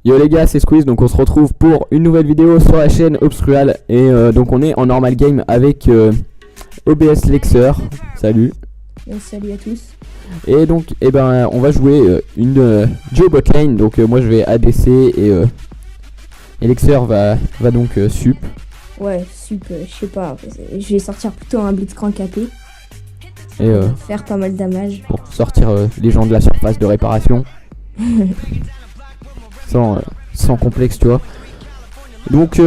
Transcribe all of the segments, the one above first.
Yo les gars, c'est Squeeze, donc on se retrouve pour une nouvelle vidéo sur la chaîne Obstrual. Et donc on est en normal game avec OBS Lexer. Salut. Salut à tous. Et donc on va jouer une duo bot lane. Donc moi je vais ADC et Lexer va donc sup. Ouais, sup, je sais pas. Je vais sortir plutôt un Blitzcrank AP. Et faire pas mal de damage. pour sortir les gens de la surface de réparation. sans complexe, tu vois. Donc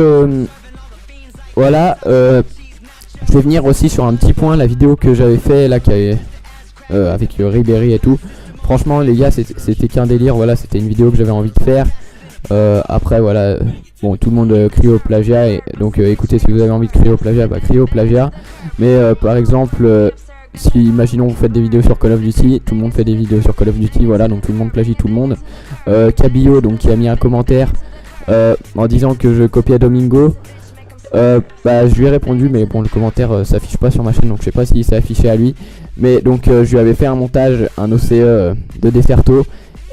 voilà, je vais venir aussi sur un petit point, la vidéo que j'avais fait là avec Ribéry et tout. Franchement les gars, c'était qu'un délire. Voilà, c'était une vidéo que j'avais envie de faire. Après voilà, bon, tout le monde crie au plagiat, et donc écoutez, si vous avez envie de crier au plagiat, bah criez au plagiat. Mais par exemple, si imaginons vous faites des vidéos sur Call of Duty, tout le monde fait des vidéos sur Call of Duty, voilà, donc tout le monde plagie tout le monde. Cabillo donc qui a mis un commentaire en disant que je copiais Domingo. Bah je lui ai répondu, mais bon, le commentaire s'affiche pas sur ma chaîne, donc je sais pas si s'est affiché à lui. Mais donc je lui avais fait un montage, un OCE de Desserto.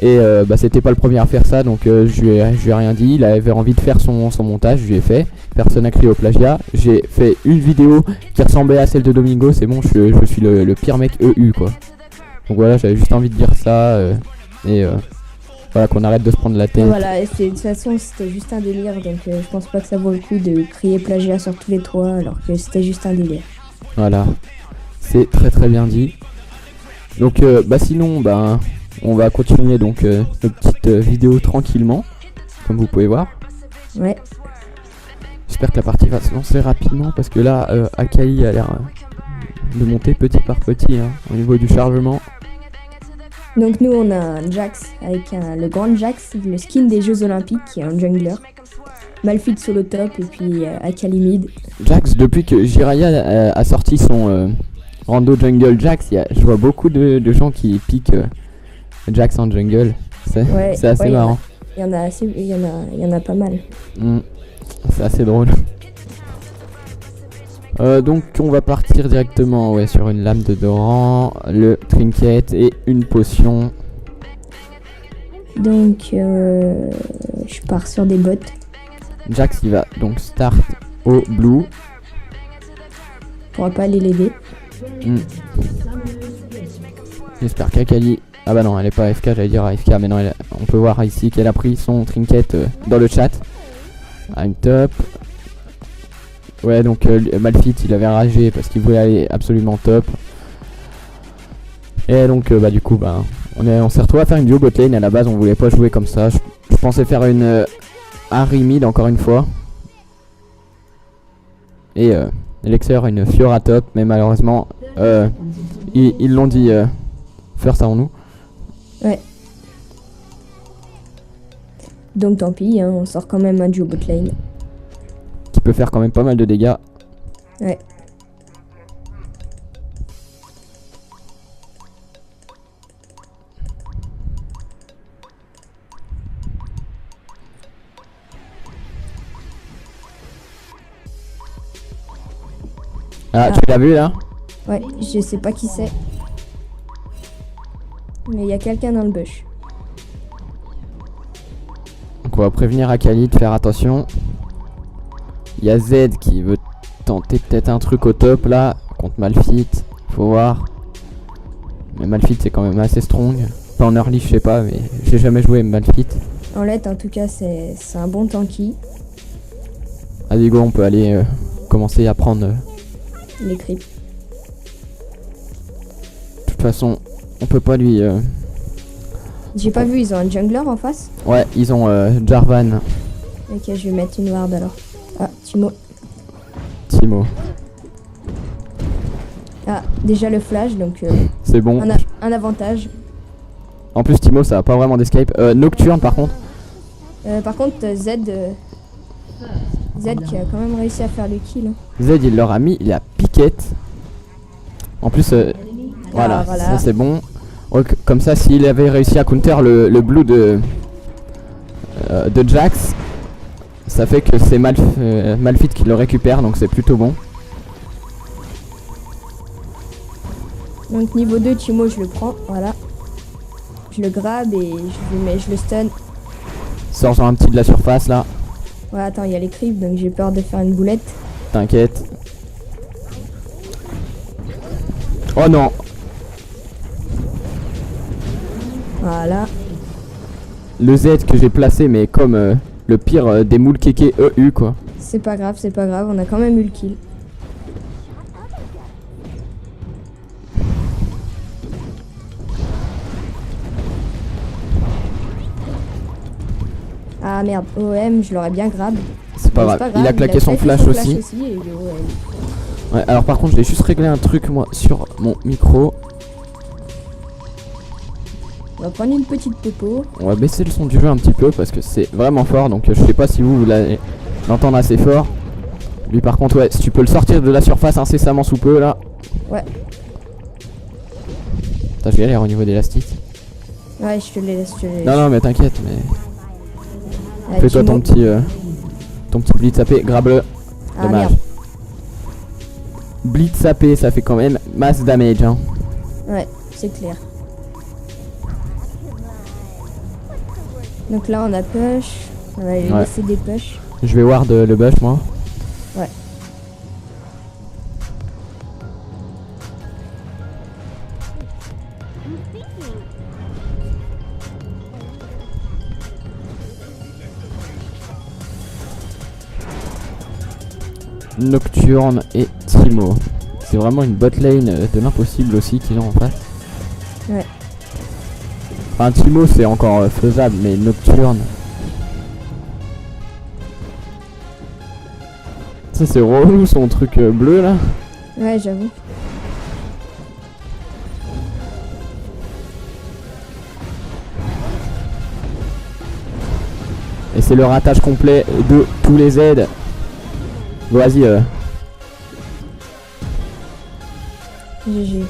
Et bah c'était pas le premier à faire ça, donc je lui ai rien dit. Il avait envie de faire son montage, je lui ai fait. Personne n'a crié au plagiat. J'ai fait une vidéo qui ressemblait à celle de Domingo. C'est bon, je suis le pire mec EU quoi. Donc voilà, j'avais juste envie de dire ça voilà, qu'on arrête de se prendre la tête. Voilà, et de toute façon c'était juste un délire, donc je pense pas que ça vaut le coup de crier plagiat sur tous les toits alors que c'était juste un délire. Voilà, c'est très bien dit. Donc bah sinon bah on va continuer donc notre petite vidéo tranquillement, comme vous pouvez voir. Ouais. J'espère que la partie va se lancer rapidement parce que là Akai a l'air de monter petit par petit au niveau du chargement. Donc nous on a un Jax avec le grand Jax, le skin des Jeux Olympiques, qui est un jungler. Malphite solo top et puis Akali mid. Jax, depuis que Jiraiya a sorti son rando jungle Jax, je vois beaucoup de gens qui piquent Jax en jungle. C'est assez marrant. Il y en a pas mal. C'est assez drôle. Donc on va partir directement sur une lame de Doran, le trinket et une potion. Donc je pars sur des bots. Jax il va donc start au blue. On pourra pas aller l'aider. J'espère qu'Akali... Ah bah non, elle est pas AFK, j'allais dire AFK, mais non, on peut voir ici qu'elle a pris son trinket dans le chat. I'm top. Ouais, donc Malphite il avait ragé parce qu'il voulait aller absolument top. Et donc bah du coup bah on s'est retrouvé à faire une duo bot lane. À la base on voulait pas jouer comme ça. Je pensais faire une Harry mid encore une fois. Et Lexer une Fiora top, mais malheureusement ils l'ont dit faire ça en nous. Ouais. Donc tant pis, on sort quand même un duo bot lane. Qui peut faire quand même pas mal de dégâts. Ouais. Ah, tu l'as vu là? Ouais, je sais pas qui c'est. Mais il y a quelqu'un dans le bush. Donc on va prévenir Akali de faire attention. Il y a Z qui veut tenter peut-être un truc au top là contre Malphite. Faut voir. Mais Malphite c'est quand même assez strong. Pas en early, je sais pas, mais j'ai jamais joué Malphite. En late en tout cas c'est un bon tanky. Allez go, on peut aller commencer à prendre les creeps. De toute façon on peut pas lui J'ai pas vu, ils ont un jungler en face. Ouais, ils ont Jarvan. Ok, je vais mettre une ward alors. Ah, Timo. Ah, déjà le flash, donc c'est bon. Un avantage. En plus Timo ça a pas vraiment d'escape. Nocturne par contre. Z qui a quand même réussi à faire le kill. Z il leur a mis la piquette. En plus voilà, ça c'est bon. Comme ça s'il avait réussi à counter le blue de Jax, ça fait que c'est Malphite qui le récupère, donc c'est plutôt bon. Donc niveau 2 Timo je le prends, voilà. Je le grab et je le stun. Sors genre un petit de la surface là. Ouais, attends, il y a les creeps, donc j'ai peur de faire une boulette. T'inquiète. Oh non. Voilà. Le Z que j'ai placé, mais comme le pire des moules kéké EU quoi. C'est pas grave, on a quand même eu le kill. Ah merde, OM, je l'aurais bien grab. C'est pas grave, il a claqué son flash aussi. Et Ouais, alors par contre, je vais juste régler un truc moi sur mon micro. on va prendre une petite popo. On va baisser le son du jeu un petit peu parce que c'est vraiment fort. Donc je sais pas si vous l'allez l'entendre assez fort. Lui par contre, ouais, si tu peux le sortir de la surface incessamment sous peu là. Ouais. Putain, je galère au niveau d'élastique. Ouais, je te les laisse, Non, non, mais t'inquiète, mais. Ouais, Fais-toi ton petit blitz AP, grabe-le. Ah, Dommage. merde. Blitz AP, ça fait quand même masse damage. Hein. Ouais, c'est clair. Donc là, on a push. On va aller laisser des push. Je vais ward le bush, moi. Ouais. Nocturne et Timo. C'est vraiment une bot lane de l'impossible aussi qu'ils ont en face. Ouais. Enfin, Timo c'est encore faisable, mais Nocturne. Ça c'est relou son truc bleu là. Ouais, j'avoue. Et c'est le ratage complet de tous les aides. Bon, vas-y. GG.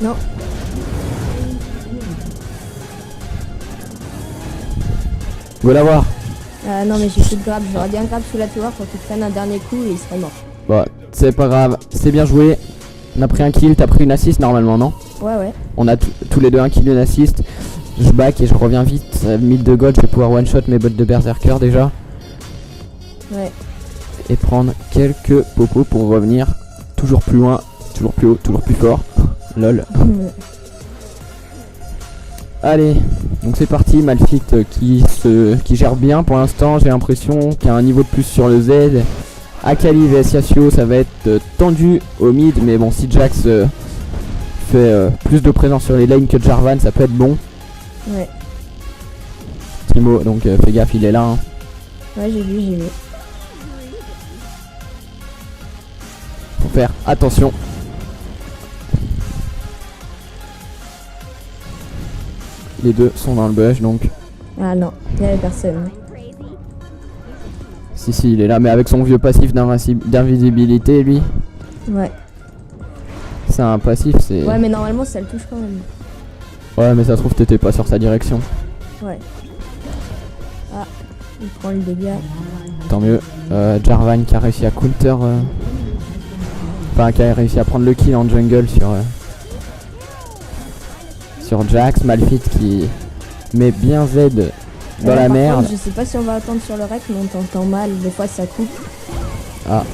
Non. Go l'avoir. Non mais j'ai plus de grab. J'aurais bien grab sous la tour pour qu'il prenne un dernier coup et il serait mort. Bon, c'est pas grave. C'est bien joué. On a pris un kill. T'as pris une assist normalement, non? Ouais, ouais. On a tous les deux un kill et une assist. Je back et je reviens vite. 1000 de gold. Je vais pouvoir one shot mes bots de berserker déjà. Ouais. Et prendre quelques popos pour revenir toujours plus loin, toujours plus haut, toujours plus fort. Lol. Allez, donc c'est parti. Malphite qui gère bien pour l'instant. J'ai l'impression qu'il y a un niveau de plus sur le Z. Akali vs Yasuo, ça va être tendu au mid, mais bon, si Jax fait plus de présence sur les lanes que Jarvan, ça peut être bon. Ouais. Timo, donc fais gaffe, il est là. Hein. Ouais, j'ai vu. Faut faire attention. Les deux sont dans le bush donc. Ah non, il n'y avait personne. Si, il est là, mais avec son vieux passif d'invisibilité, lui. Ouais. C'est un passif, c'est. Ouais, mais normalement ça le touche quand même. Ouais, mais ça se trouve, t'étais pas sur sa direction. Ouais. Ah, il prend le dégât. Tant mieux. Jarvan qui a réussi à counter. Enfin, qui a réussi à prendre le kill en jungle sur Jax. Malphite qui met bien Z dans la merde. Contre, je sais pas si on va attendre sur le rec, mais on t'entend mal. Des fois ça coupe. Ah.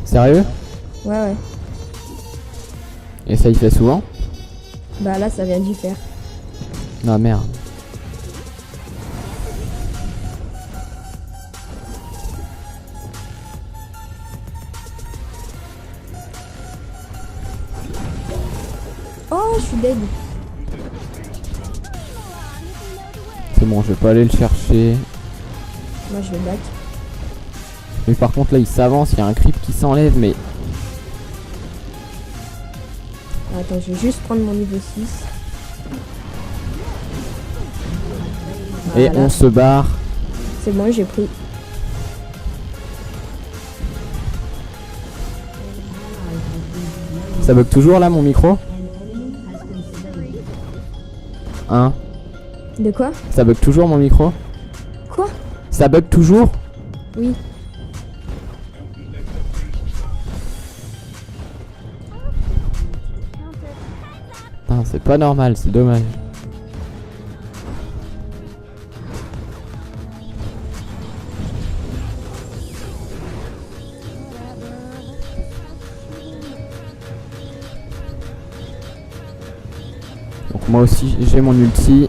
Sérieux? Ouais. Et ça, il fait souvent? Bah là, ça vient d'y faire. Ah merde. Oh, je suis dead. C'est bon, je vais pas aller le chercher. Moi, je vais back. Mais par contre, là, il s'avance. Il y a un creep qui s'enlève, mais. Attends, je vais juste prendre mon niveau 6. Et Voilà. on se barre. C'est bon, j'ai pris. Ça bug toujours là mon micro? Hein? De quoi? Ça bug toujours mon micro? Quoi? Ça bug toujours? Oui. Putain, c'est pas normal, c'est dommage. Donc moi aussi j'ai mon ulti.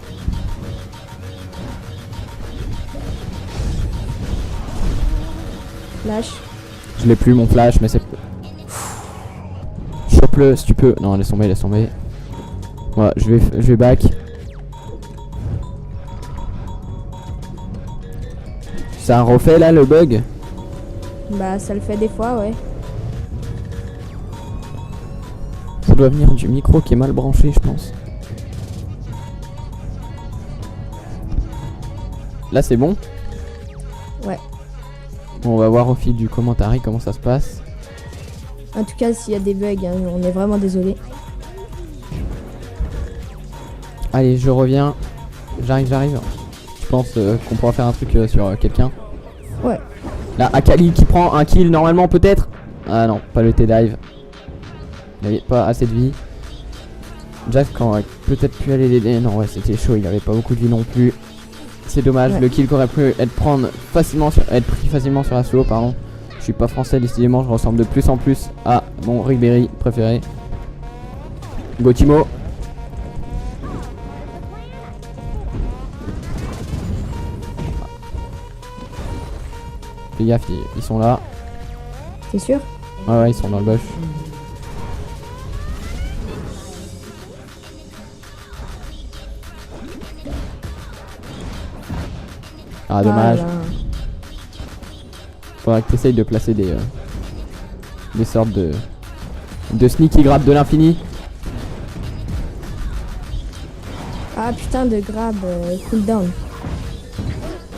Flash. Je l'ai plus mon flash mais c'est... Chope-le si tu peux. Non laisse tomber, laisse tomber. Voilà, je vais back. Ça refait là le bug? Bah ça le fait des fois, ouais. Ça doit venir du micro qui est mal branché, je pense. Là c'est bon? Ouais. Bon, on va voir au fil du commentaire comment ça se passe. En tout cas, s'il y a des bugs, hein, on est vraiment désolé. Allez, je reviens. J'arrive. Je pense qu'on pourra faire un truc sur quelqu'un. Ouais. Là, Akali qui prend un kill normalement peut-être. Ah non, pas le T-dive. Il n'avait pas assez de vie. Jack quand peut-être pu aller l'aider. Non ouais c'était chaud, il avait pas beaucoup de vie non plus. C'est dommage, Ouais. le kill qu'aurait pu être pris facilement sur la solo, pardon. Je suis pas français décidément, je ressemble de plus en plus à mon Ribéry préféré. Go Timo. Fais gaffe, ils sont là. T'es sûr? Ouais, ils sont dans le bush. Ah dommage. Ah, là. Faudra que tu essayes de placer des sortes de sneaky grab de l'infini. Ah putain de grab cooldown.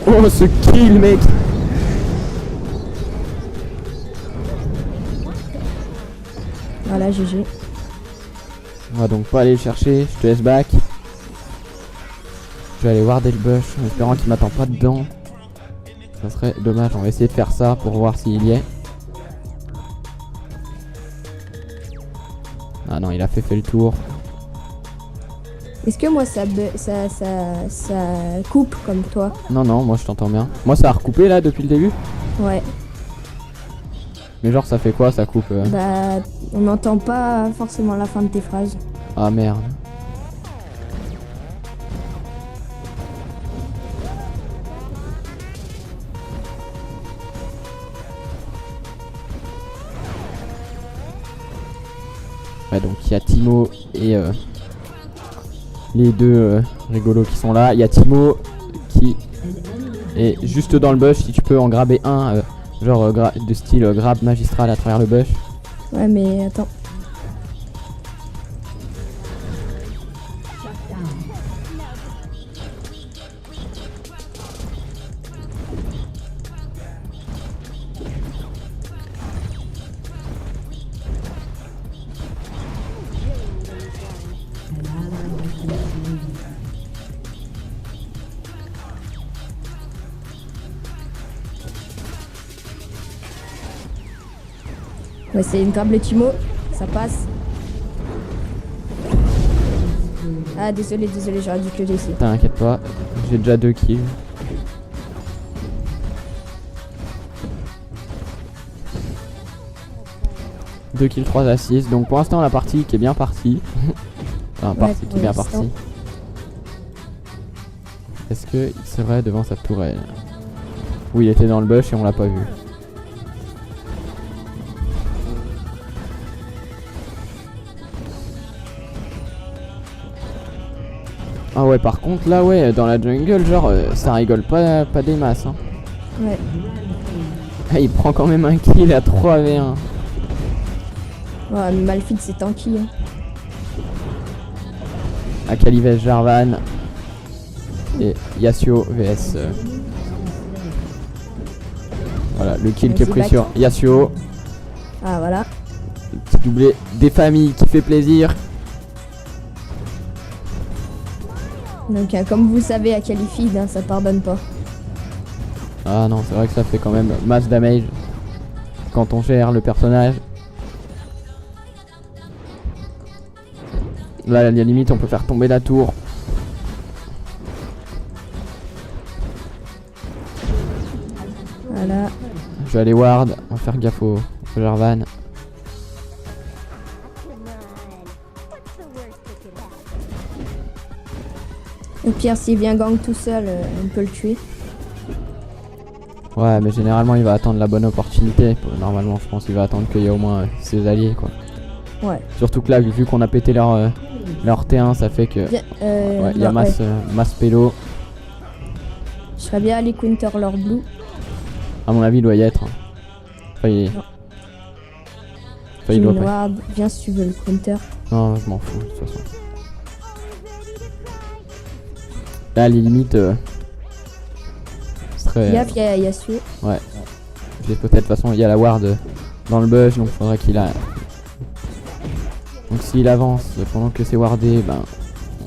Oh ce kill mec. Voilà, GG. On va donc pas aller le chercher, je te laisse back. Je vais aller voir Del Bush en espérant qu'il m'attend pas dedans. Ça serait dommage, on va essayer de faire ça pour voir s'il y est. Ah non, il a fait le tour. Est-ce que moi ça coupe comme toi? Non, moi je t'entends bien. Moi ça a recoupé là depuis le début. Ouais. Mais genre ça fait quoi, ça coupe Bah on n'entend pas forcément la fin de tes phrases. Ah merde. Ouais donc il y a Timo et les deux rigolos qui sont là. Il y a Timo qui est juste dans le bush. Si tu peux en grabber un genre de style grab magistral à travers le bush. Ouais mais attends. On va essayer de grab le Timo, ça passe. Ah désolé, j'aurais dû que ici. T'inquiète pas, j'ai déjà 2 kills. Deux kills, 3 assists. Donc pour l'instant la partie qui est bien partie. Enfin, partie qui est bien partie. Est-ce qu'il serait devant sa tourelle? Oui, il était dans le bush et on l'a pas vu. Ah ouais, par contre là ouais, dans la jungle genre ça rigole pas des masses hein. Ouais. Ah, il prend quand même un kill à 3v1. Ouais, Malphite c'est tanky. Hein. Akali vs Jarvan. Et Yasuo vs voilà, le kill qui est pris sur Yasuo. Ah voilà. Le petit doublé des familles qui fait plaisir. Donc comme vous le savez, à Qualifid, hein, ça pardonne pas. Ah non, c'est vrai que ça fait quand même masse damage quand on gère le personnage. Là, à la limite, on peut faire tomber la tour. Voilà. Je vais aller ward. On va faire gaffe au Jarvan. Au pire, s'il vient gang tout seul, on peut le tuer. Ouais, mais généralement, il va attendre la bonne opportunité. Normalement, je pense qu'il va attendre qu'il y ait au moins ses alliés, quoi. Ouais. Surtout que là, vu qu'on a pété leur T1, ça fait que... ouais, il y a masse pélo. Je serais bien allé counter leur blue. À mon avis, il doit y être. Enfin, il est... Non. Enfin, il doit pas. Ward, viens si tu veux le counter. Non, je m'en fous, de toute façon. Là, les limites... Gaffe, il y a Yasuo. Ouais. Peut-être, de toute façon, il y a la ward dans le bush, donc il faudrait qu'il a... Donc s'il avance pendant que c'est wardé, ben,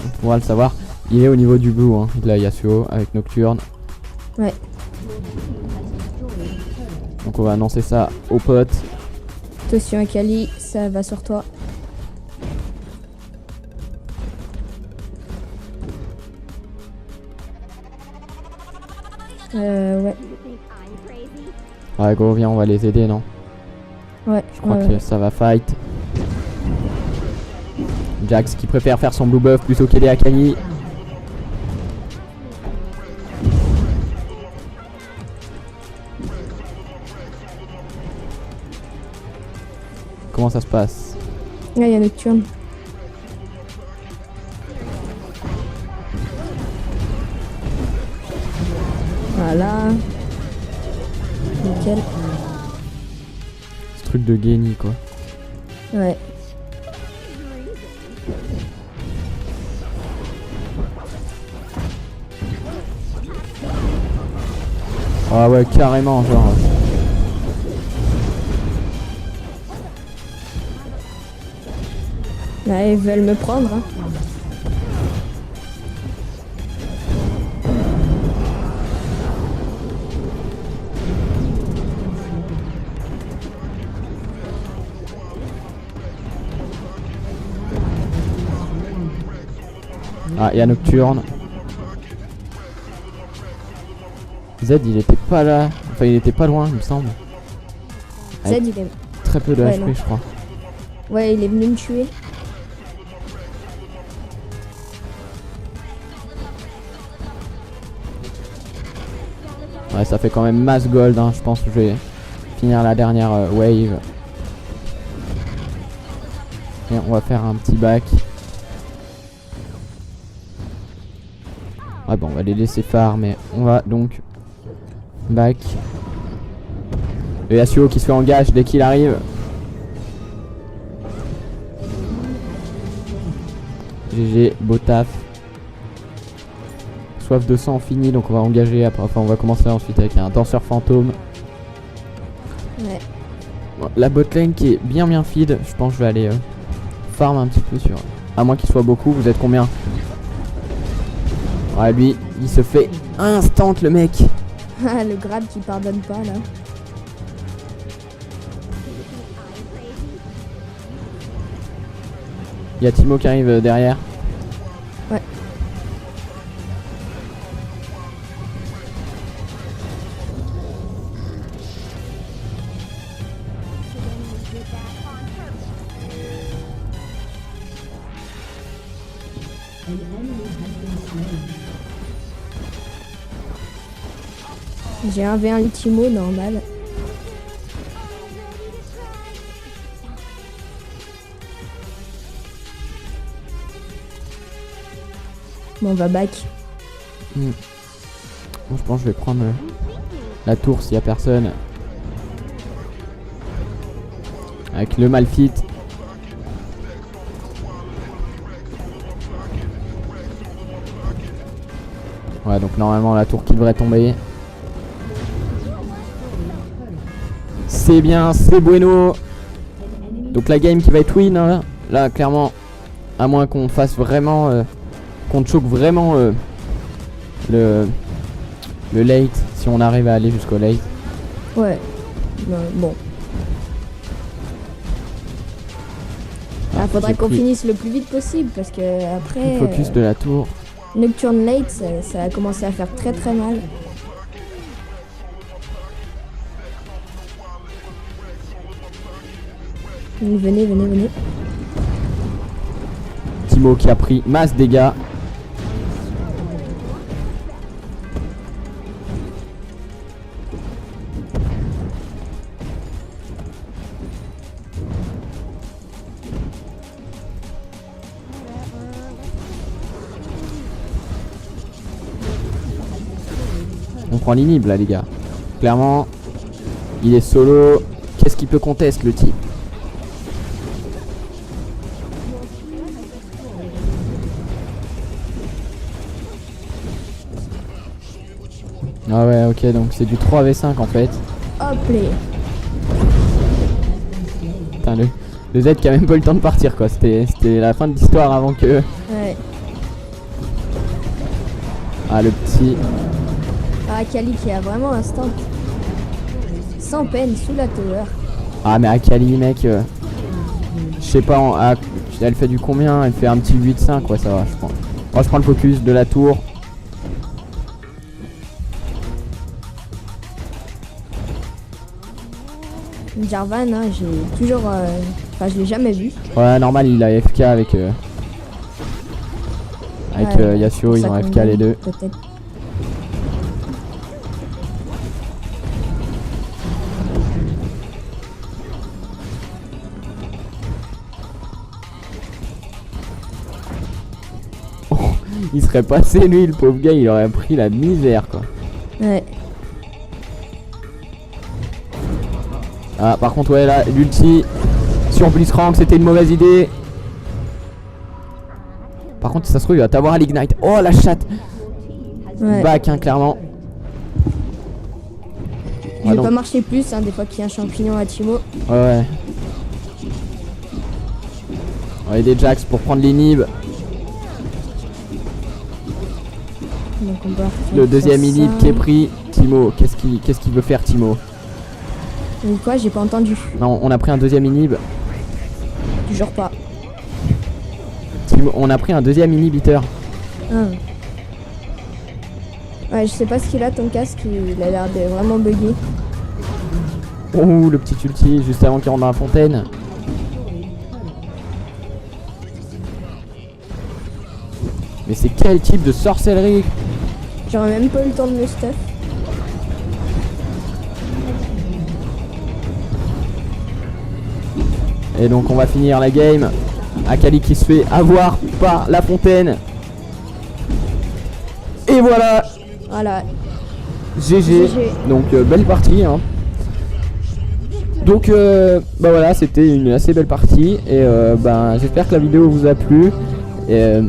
on pourra le savoir. Il est au niveau du blue, hein. Il a Yasuo avec Nocturne. Ouais. Donc on va annoncer ça aux potes. Attention Akali, ça va sur toi. Ouais. Ouais, gros, viens, on va les aider, non? Ouais. Je crois que ça va fight. Jax qui préfère faire son blue buff plutôt qu'aider Akali. Comment ça se passe? Là, il y a Nocturne. Voilà. Nickel. Ce truc de Genie, quoi. Ouais. Ah ouais, carrément, genre... Là, ils veulent me prendre. Hein. Ah, il y a Nocturne. Z, il était pas là. Enfin, il était pas loin, il me semble. Z, il est... Très peu de Ouais, HP, non. je crois. Ouais, il est venu me tuer. Ouais, ça fait quand même masse gold, hein. Je pense que je vais finir la dernière wave. Et on va faire un petit back. Ouais, bon, on va les laisser farm, mais on va donc back. Le Yasuo qui se fait engage dès qu'il arrive. GG, beau taf. Soif de sang fini, donc on va engager après. Enfin, on va commencer ensuite avec un danseur fantôme. Ouais. Bon, la botlane qui est bien feed. Je pense que je vais aller farm un petit peu sur. À moins qu'il soit beaucoup. Vous êtes combien? Ouais, lui, il se fait instant le mec. Le grab qui pardonne pas là. Il y a Timo qui arrive derrière. Ouais. J'ai un V1 Timo normal. Bon, on va back. Bon, je pense que je vais prendre la tour s'il y a personne. Avec le Malphite. Ouais, donc normalement la tour qui devrait tomber. C'est bien, c'est bueno. Donc la game qui va être win, hein, là clairement. À moins qu'on fasse vraiment... qu'on choque vraiment le late. Si on arrive à aller jusqu'au late. Ouais. Bon. Ah, Ah, faudrait J'ai qu'on pris finisse le plus vite possible parce que après le focus de la tour. Nocturne Late ça a commencé à faire très très mal. Donc, venez. Timo qui a pris masse dégâts. On prend l'inhibe là les gars. Clairement, il est solo. Qu'est-ce qu'il peut contester le type? Ah ouais, ok, donc c'est du 3v5 en fait. Hop les. Putain, le Z qui a même pas eu le temps de partir quoi. C'était la fin de l'histoire avant que... Ouais. Ah le petit... Ah, Akali qui a vraiment un stand. Sans peine, sous la tower. Ah mais Akali mec... je sais pas, elle fait du combien? Elle fait un petit 8-5, ouais ça va je prends. Moi je prends le focus de la tour. Jarvan, hein, j'ai toujours... Enfin, je l'ai jamais vu. Ouais normal, il a FK avec... Ouais, Yasuo, pour ils ça ont qu'on FK gagne, les deux. peut-être. Il serait passé lui, le pauvre gars, il aurait pris la misère quoi. Ouais. Ah par contre ouais là, l'ulti sur Blitzcrank, c'était une mauvaise idée. Par contre si ça se trouve il va t'avoir à l'ignite. Oh la chatte. Ouais. Back hein, clairement. Je vais pas marcher plus, hein, des fois qu'il y a un champignon à Timo. Ouais. Ouais des Jax pour prendre l'inhib. Donc on va Le deuxième inhib qui est pris. Timo, qu'est-ce qu'il veut faire Timo? Ou quoi? J'ai pas entendu. Non, on a pris un deuxième inhib. Toujours pas. Timo, on a pris un deuxième inhibiteur. Ah. Ouais, je sais pas ce qu'il a ton casque, il a l'air de vraiment bugger. Oh le petit ulti juste avant qu'il rentre dans la fontaine. Mais c'est quel type de sorcellerie? J'aurais même pas eu le temps de me stuff. Et donc on va finir la game. Akali qui se fait avoir par la fontaine. Et voilà. Voilà. GG. Donc belle partie hein. Donc bah voilà, c'était une assez belle partie. Et bah j'espère que la vidéo vous a plu. Et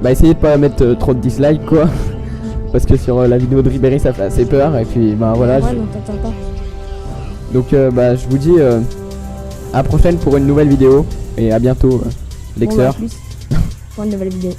bah essayez de pas mettre trop de dislikes quoi. Parce que sur la vidéo de Ribéry ça fait assez peur. Et puis bah voilà. Ouais, non, t'attends pas. Donc bah je vous dis à la prochaine pour une nouvelle vidéo. Et à bientôt Lexer. Bon, bah, à plus pour une nouvelle vidéo.